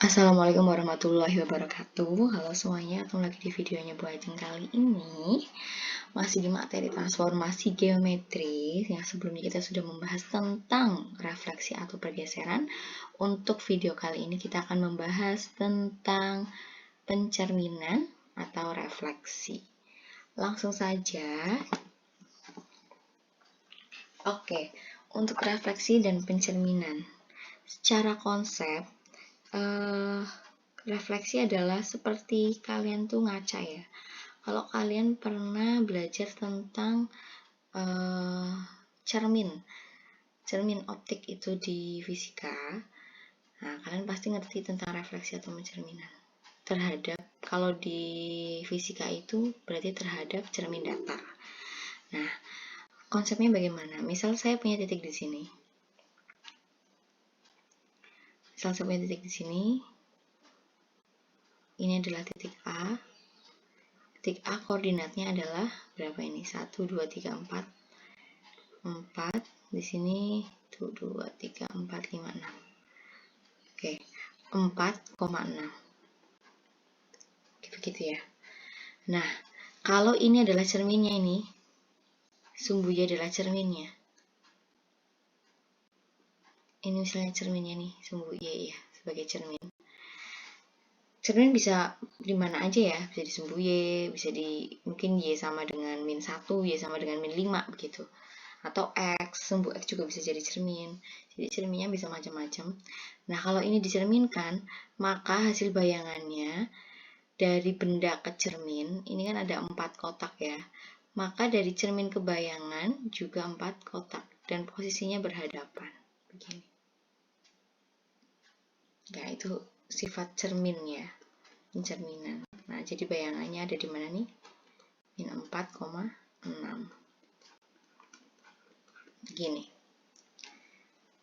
Assalamualaikum warahmatullahi wabarakatuh. Halo semuanya, ketemu lagi di videonya Bu Ajeng. Kali ini masih di materi transformasi geometri. Yang sebelumnya kita sudah membahas tentang refleksi atau pergeseran. Untuk video kali ini kita akan membahas tentang pencerminan atau refleksi. Langsung saja. Oke, untuk refleksi dan pencerminan. Secara konsep, refleksi adalah seperti kalian tuh ngaca ya. Kalau kalian pernah belajar tentang cermin optik itu di fisika, nah kalian pasti ngerti tentang refleksi atau pencerminan. Kalau di fisika itu berarti terhadap cermin datar. Nah, konsepnya bagaimana? Misal saya punya titik di sini. Ini adalah titik A. Titik A koordinatnya adalah berapa ini? 1, 2, 3, 4. 4. Di sini 1, 2, 3, 4, 5, 6. Oke, 4,6. Begitu ya. Nah, kalau ini adalah cerminnya ini, sumbu Y adalah cerminnya. Ini misalnya cerminnya nih, sumbu Y ya, sebagai cermin. Cermin bisa di mana aja ya, bisa di sumbu Y, bisa di mungkin Y sama dengan min 1, Y sama dengan min 5 begitu. Atau X, sumbu X juga bisa jadi cermin. Jadi cerminnya bisa macam-macam. Nah, kalau ini dicerminkan, maka hasil bayangannya dari benda ke cermin, ini kan ada 4 kotak ya. Maka dari cermin ke bayangan juga 4 kotak dan posisinya berhadapan. Begini. Ya, itu sifat cerminnya, pencerminan. Nah, jadi bayangannya ada di mana nih? Min 4,6. Begini.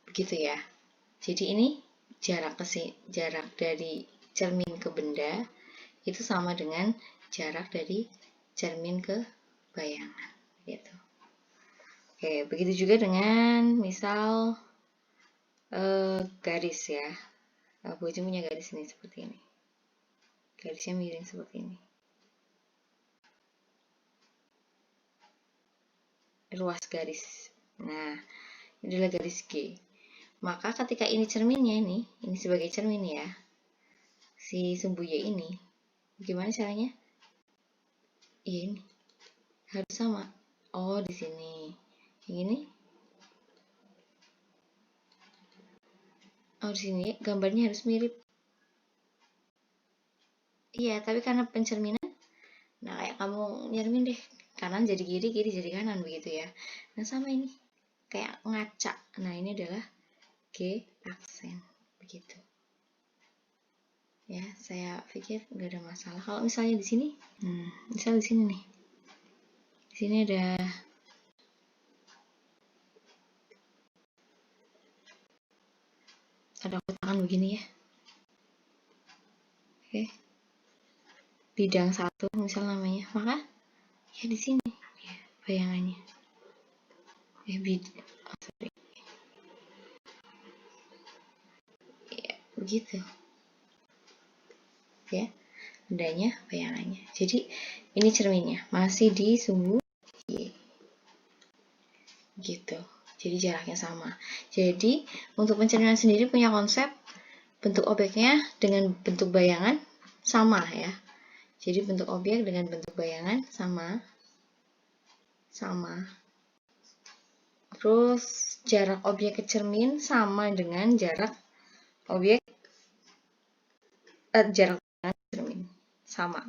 Begitu ya. Jadi ini jarak dari cermin ke benda itu sama dengan jarak dari cermin ke bayangan gitu. Oke, begitu juga dengan misal garis ya. Bu Ajeng punya garis ini seperti ini. Garisnya miring seperti ini. Ruas garis. Nah, ini adalah garis G. Maka ketika ini cerminnya ini sebagai cermin ya. Si sumbu Y ini, gimana caranya? Iya ini. Harus sama. Oh, di sini. Yang ini. Oh, di sini gambarnya harus mirip. Iya, tapi karena pencerminan, nah kayak kamu nyermin deh, kanan jadi kiri, kiri jadi kanan begitu ya. Nah sama ini, kayak ngaca. Nah ini adalah G aksen, begitu. Ya, saya pikir nggak ada masalah. Kalau misalnya di sini, misal di sini nih, di sini ada kotakan begini ya. Oke. Bidang 1 misal namanya, maka ya di sini ya bayangannya. Ya, begitu. Ya, bendanya bayangannya. Jadi ini cerminnya masih di sumbu Y. Gitu. Jadi jaraknya sama. Jadi untuk pencerminan sendiri punya konsep bentuk objeknya dengan bentuk bayangan sama ya. Jadi bentuk objek dengan bentuk bayangan sama. Terus jarak objek ke cermin sama dengan jarak objek jarak cermin sama.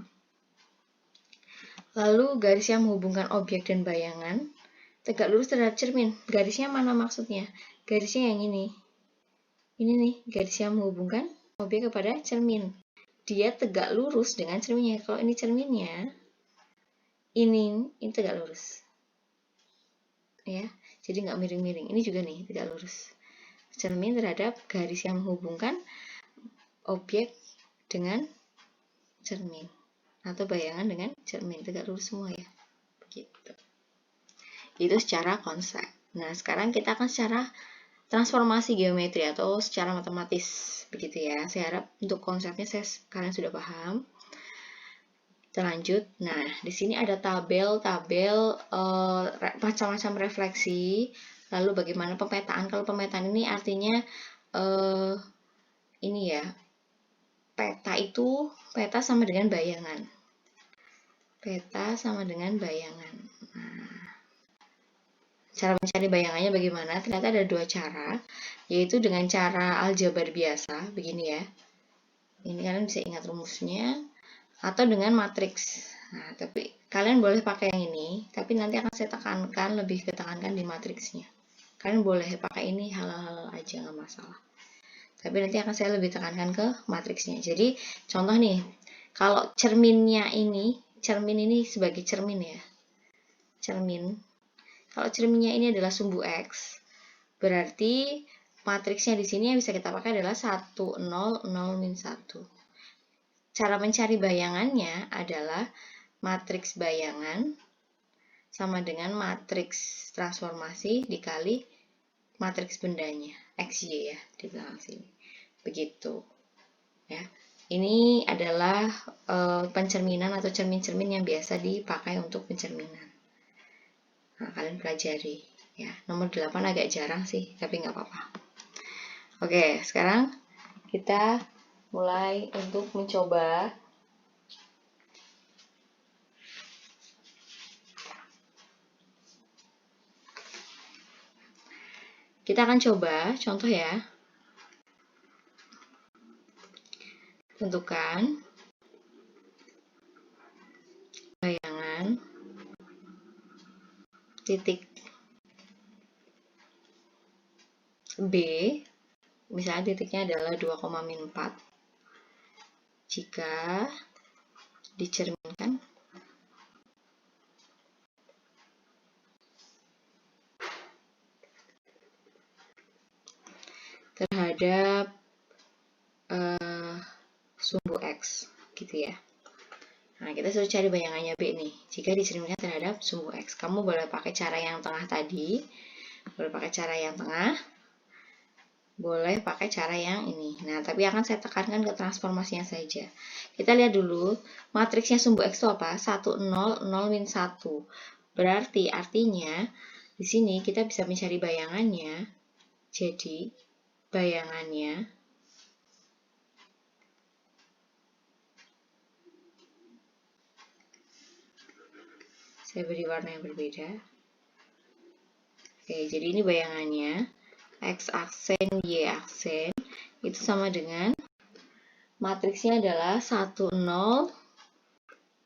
Lalu garis yang menghubungkan objek dan bayangan tegak lurus terhadap cermin. Garisnya mana maksudnya? Garisnya yang ini. Ini nih, garis yang menghubungkan objek kepada cermin. Dia tegak lurus dengan cerminnya. Kalau ini cerminnya, ini tegak lurus. Ya, jadi nggak miring-miring. Ini juga nih, tegak lurus. Cermin terhadap garis yang menghubungkan objek dengan cermin. Atau bayangan dengan cermin. Tegak lurus semua ya. Begitu. Itu secara konsep. Nah, sekarang kita akan secara transformasi geometri atau secara matematis begitu ya. Saya harap untuk konsepnya kalian sudah paham. Kita lanjut. Nah, di sini ada tabel-tabel macam-macam refleksi. Lalu bagaimana pemetaan? Kalau pemetaan ini artinya ini ya. Peta sama dengan bayangan. Peta sama dengan bayangan. Nah, cara mencari bayangannya bagaimana? Ternyata ada dua cara, yaitu dengan cara aljabar biasa, begini ya. Ini kalian bisa ingat rumusnya, atau dengan matriks. Nah, tapi kalian boleh pakai yang ini, tapi nanti akan saya tekankan, lebih ketekankan di matriksnya. Kalian boleh pakai ini hal-hal aja, nggak masalah. Tapi nanti akan saya lebih tekankan ke matriksnya. Jadi, contoh nih, kalau cermin ini sebagai cermin ya. Cermin. Kalau cerminnya ini adalah sumbu X, berarti matriksnya di sini yang bisa kita pakai adalah 1, 0, 0, min 1. Cara mencari bayangannya adalah matriks bayangan sama dengan matriks transformasi dikali matriks bendanya, XY ya, di belakang sini. Begitu. Ya. Ini adalah pencerminan atau cermin-cermin yang biasa dipakai untuk pencerminan. Nah, kalian pelajari ya. Nomor 8 agak jarang sih, tapi nggak apa-apa. Oke, sekarang kita mulai untuk mencoba kita akan coba contoh ya. Tentukan bayangan titik B, misalnya titiknya adalah 2,4. Jika dicerminkan terhadap sumbu X, gitu ya. Nah, kita suruh cari bayangannya B nih. Jika dicerminkan terhadap sumbu X, kamu boleh pakai cara yang tengah tadi, boleh pakai cara yang tengah, boleh pakai cara yang ini. Nah, tapi akan saya tekankan ke transformasinya saja. Kita lihat dulu, matriksnya sumbu X itu apa? 1, 0, 0, min 1. Berarti artinya, di sini kita bisa mencari bayangannya. Jadi, bayangannya saya beri warna yang berbeda. Oke, jadi ini bayangannya. X aksen, Y aksen itu sama dengan matriksnya adalah 1, 0,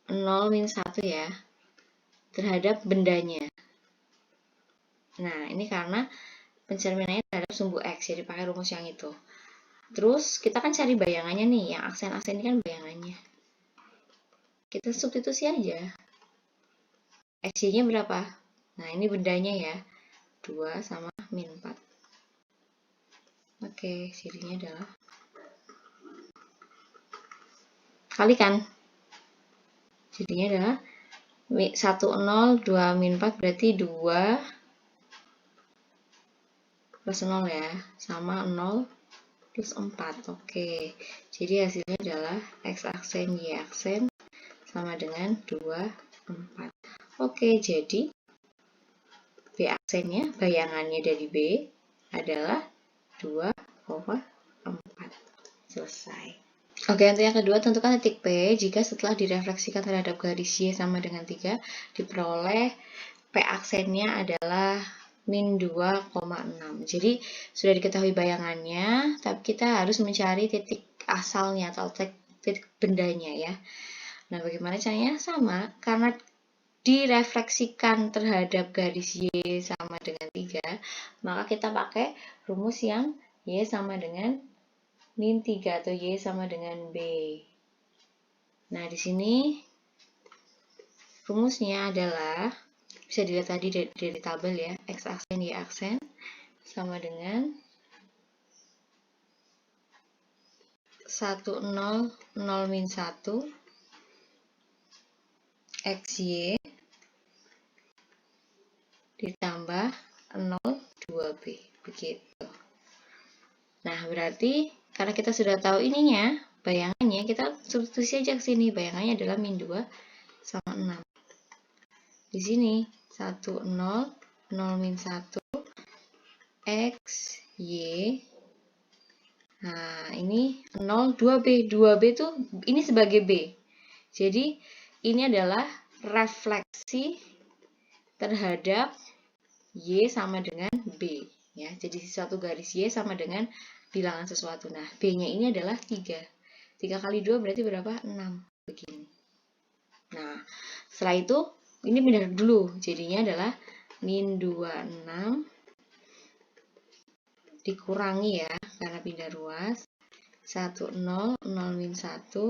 0, min 1 ya, terhadap bendanya. Nah, ini karena pencerminannya terhadap sumbu X, jadi pakai rumus yang itu. Terus, kita kan cari bayangannya nih, yang aksen-aksen ini kan bayangannya. Kita substitusi aja. XY-nya berapa? Nah, ini bendanya ya, 2 sama min 4. Oke, jadinya adalah kalikan. Jadinya adalah 1, 0, 2, min 4 berarti 2 plus 0 ya, sama 0 plus 4. Oke, jadi hasilnya adalah X aksen, Y aksen sama dengan 2, 4. Oke, jadi B aksennya, bayangannya dari B adalah 2, 4. Selesai. Oke, untuk yang kedua, tentukan titik P jika setelah direfleksikan terhadap garis Y sama dengan 3, diperoleh P aksennya adalah min 2,6. Jadi, sudah diketahui bayangannya, tapi kita harus mencari titik asalnya atau titik bendanya ya. Nah, bagaimana caranya? Sama, karena direfleksikan terhadap garis Y sama dengan 3, maka kita pakai rumus yang Y sama dengan min 3 atau Y sama dengan B. Nah, di sini rumusnya adalah, bisa dilihat tadi dari tabel ya, X aksen, Y aksen sama dengan 1, 0, 0, min 1 XY ditambah 0, 2B. Begitu. Nah, berarti karena kita sudah tahu ininya, bayangannya, kita substitusi aja ke sini. Bayangannya adalah min 2 sama 6. Di sini 1, 0, 0 min 1, X, Y. Nah, ini 0, 2B. 2B itu ini sebagai B. Jadi, ini adalah refleksi terhadap Y sama dengan B. Ya, jadi suatu garis Y sama dengan bilangan sesuatu. Nah, B-nya ini adalah 3. 3 kali 2 berarti berapa? 6. Begini. Nah, setelah itu, ini pindah dulu. Jadinya adalah min 26 dikurangi ya, karena pindah ruas. 1, 0, 0 min 1,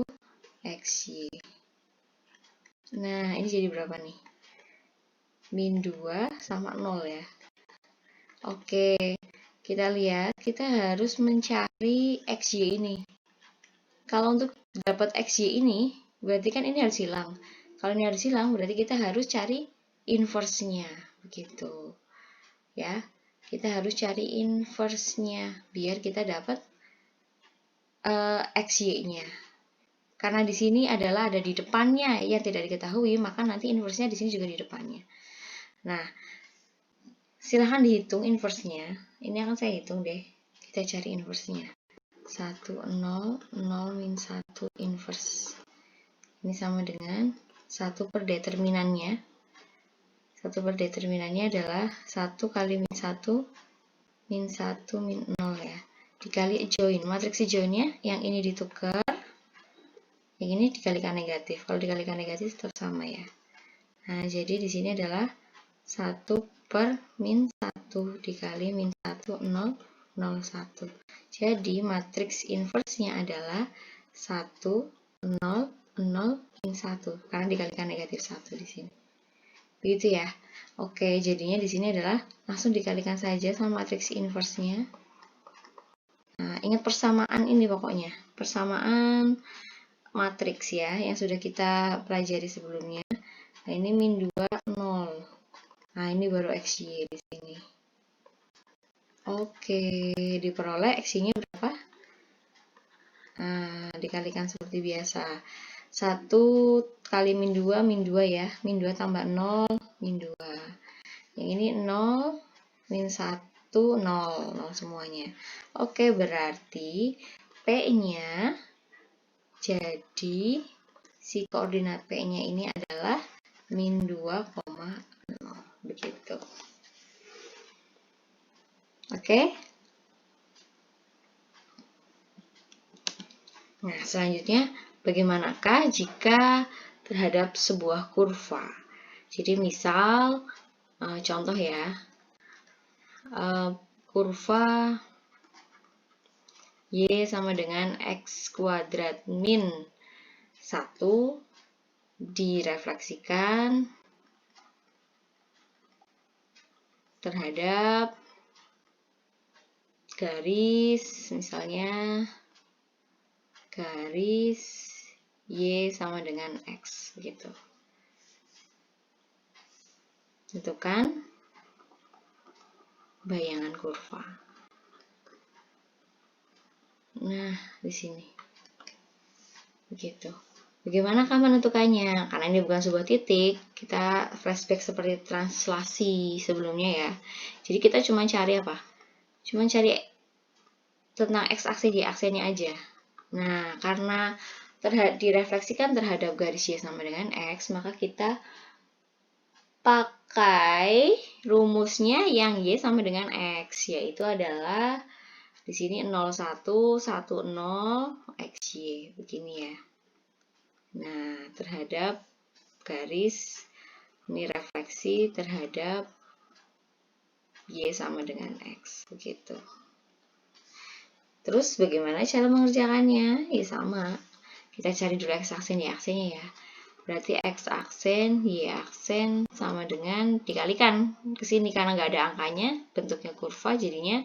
XY. Nah, ini jadi berapa nih? Min 2 sama 0 ya. Oke, kita lihat, kita harus mencari XY ini. Kalau untuk dapat XY ini, berarti kan ini harus hilang. Kalau ini harus hilang, berarti kita harus cari inverse-nya. Begitu. Ya, kita harus cari inverse-nya, biar kita dapat XY-nya. Karena di sini adalah ada di depannya yang tidak diketahui, maka nanti inverse-nya di sini juga di depannya. Nah, silahkan dihitung inverse-nya. Ini akan saya hitung deh. Kita cari inverse-nya. 1, 0, 0 min 1 inverse. Ini sama dengan 1 per determinannya. 1 per determinannya adalah 1 kali min 1 min 1 min 0 ya. Dikali join. Matriks joinnya yang ini ditukar, yang ini dikalikan negatif. Kalau dikalikan negatif tetap sama ya. Nah, jadi di sini adalah 1 per min 1 dikali min 1, 0, 0, 1. Jadi, matriks inverse-nya adalah 1, 0, 0, min 1. Karena dikalikan negatif 1 di sini. Begitu ya. Oke, jadinya di sini adalah langsung dikalikan saja sama matriks inverse-nya. Nah, ingat persamaan ini pokoknya. Persamaan matriks ya, yang sudah kita pelajari sebelumnya. Nah, ini min 2, 0. Nah, ini baru XY di sini. Oke, diperoleh XY-nya berapa? Nah, dikalikan seperti biasa. 1 kali min 2 ya. Min 2 tambah 0, min 2. Yang ini 0, min 1, 0. 0 semuanya. Oke, berarti P-nya jadi si koordinat P-nya ini adalah min 2,0. Begitu. Oke. Nah, selanjutnya bagaimanakah jika terhadap sebuah kurva? Jadi misal, contoh ya, kurva Y sama dengan X kuadrat min 1 direfleksikan terhadap garis, misalnya garis Y sama dengan X, gitu. Tentukan bayangan kurva. Nah, di sini. Begitu. Bagaimanakah menentukannya? Karena ini bukan sebuah titik, kita flashback seperti translasi sebelumnya ya. Jadi kita cuma cari apa? Cuma cari tentang X-aksis, Y-aksisnya aja. Nah, karena direfleksikan terhadap garis Y sama dengan X, maka kita pakai rumusnya yang Y sama dengan X, yaitu adalah di sini 01, 10, XY, begini ya. Nah, terhadap garis, ini refleksi terhadap Y sama dengan X, begitu. Terus bagaimana cara mengerjakannya? Ya sama. Kita cari dulu X-aksen, Y-aksennya ya. Berarti X-aksen, Y-aksen sama dengan dikalikan ke sini karena nggak ada angkanya, bentuknya kurva, jadinya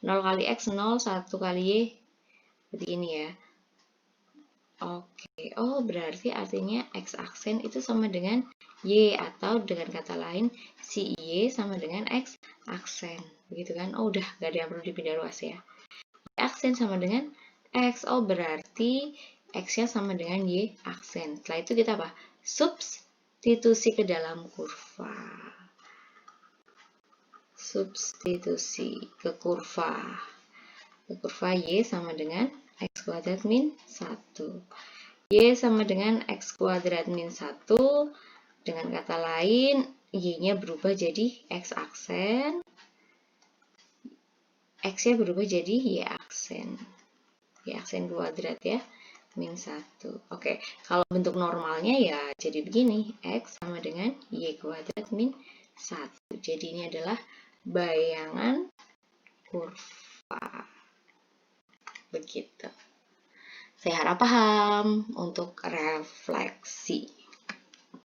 0 kali X, 0, 1 kali Y. Seperti ini ya. Oke, oh berarti artinya X-aksen itu sama dengan Y, atau dengan kata lain, si Y sama dengan X-aksen. Begitu kan? Oh udah, nggak ada yang perlu dipindah ruas ya. aksen sama dengan X. Oh, berarti X-nya sama dengan Y aksen. Setelah itu kita apa? Substitusi ke dalam kurva. Substitusi ke kurva. Ke kurva Y sama dengan X kuadrat min 1. Y sama dengan X kuadrat min 1. Dengan kata lain, Y-nya berubah jadi X aksen. X-nya berubah jadi Y aksen. Y aksen kuadrat ya. Min 1. Oke, kalau bentuk normalnya ya jadi begini. X sama dengan Y kuadrat min 1. Jadi ini adalah bayangan kurva. Begitu. Saya harap paham untuk refleksi.